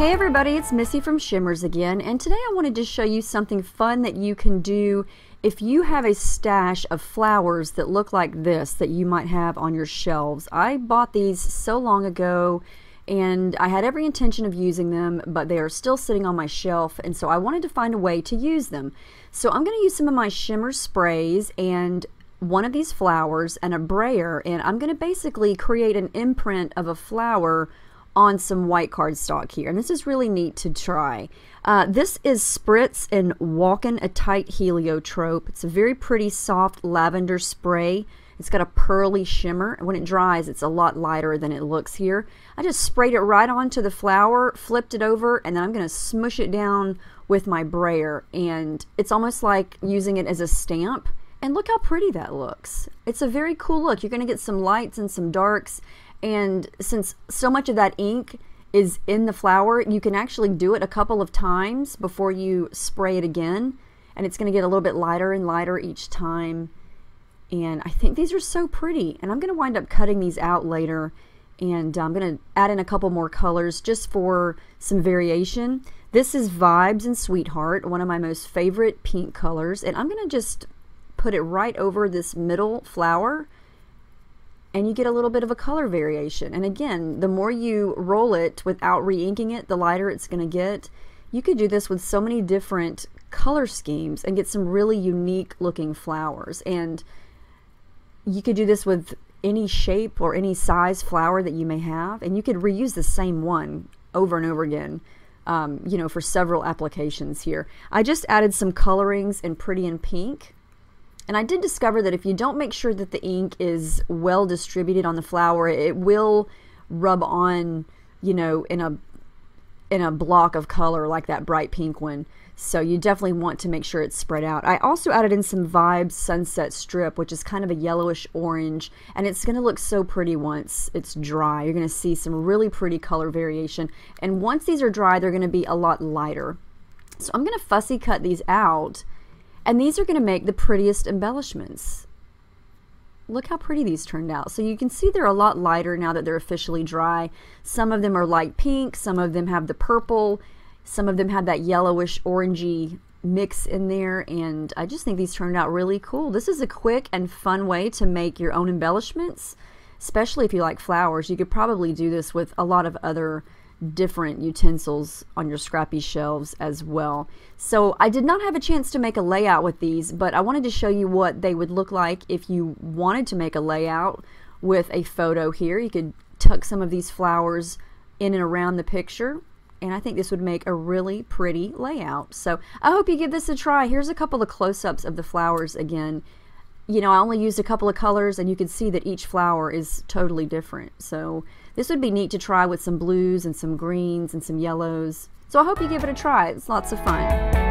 Hey everybody, it's Missy from Shimmerz again, and today I wanted to show you something fun that you can do if you have a stash of flowers that look like this that you might have on your shelves. I bought these so long ago and I had every intention of using them, but they are still sitting on my shelf, and so I wanted to find a way to use them. So I'm going to use some of my Shimmerz sprays and one of these flowers and a brayer, and I'm going to basically create an imprint of a flower on some white cardstock here, and this is really neat to try. This is Spritz in Walkin' a Tight Heliotrope. It's a very pretty soft lavender spray. It's got a pearly shimmer, and when it dries it's a lot lighter than it looks here. I just sprayed it right onto the flower, flipped it over, and then I'm going to smush it down with my brayer, and it's almost like using it as a stamp. And look how pretty that looks. It's a very cool look. You're going to get some lights and some darks, and since so much of that ink is in the flower, you can actually do it a couple of times before you spray it again, and it's going to get a little bit lighter and lighter each time. And I think these are so pretty, and I'm going to wind up cutting these out later, and I'm going to add in a couple more colors just for some variation. This is Vibes and Sweetheart, one of my most favorite pink colors, and I'm going to just put it right over this middle flower, and you get a little bit of a color variation. And again, the more you roll it without re-inking it, the lighter it's going to get. You could do this with so many different color schemes and get some really unique looking flowers. And you could do this with any shape or any size flower that you may have, and you could reuse the same one over and over again, you know, for several applications here. I just added some colorings in Pretty in Pink. And I did discover that if you don't make sure that the ink is well distributed on the flower, it will rub on, you know, in a block of color like that bright pink one. So you definitely want to make sure it's spread out. I also added in some Vibes Sunset Strip, which is kind of a yellowish orange, and it's going to look so pretty once it's dry. You're going to see some really pretty color variation. And once these are dry, they're going to be a lot lighter. So I'm going to fussy cut these out. And these are going to make the prettiest embellishments. Look how pretty these turned out. So you can see they're a lot lighter now that they're officially dry. Some of them are light pink, some of them have the purple, some of them have that yellowish orangey mix in there, and I just think these turned out really cool. This is a quick and fun way to make your own embellishments, especially if you like flowers. You could probably do this with a lot of other different utensils on your scrappy shelves as well. So I did not have a chance to make a layout with these, but I wanted to show you what they would look like if you wanted to make a layout with a photo here. You could tuck some of these flowers in and around the picture, and I think this would make a really pretty layout. So I hope you give this a try. Here's a couple of close-ups of the flowers again. You know, I only used a couple of colors, and you can see that each flower is totally different. So this would be neat to try with some blues and some greens and some yellows. So I hope you give it a try. It's lots of fun.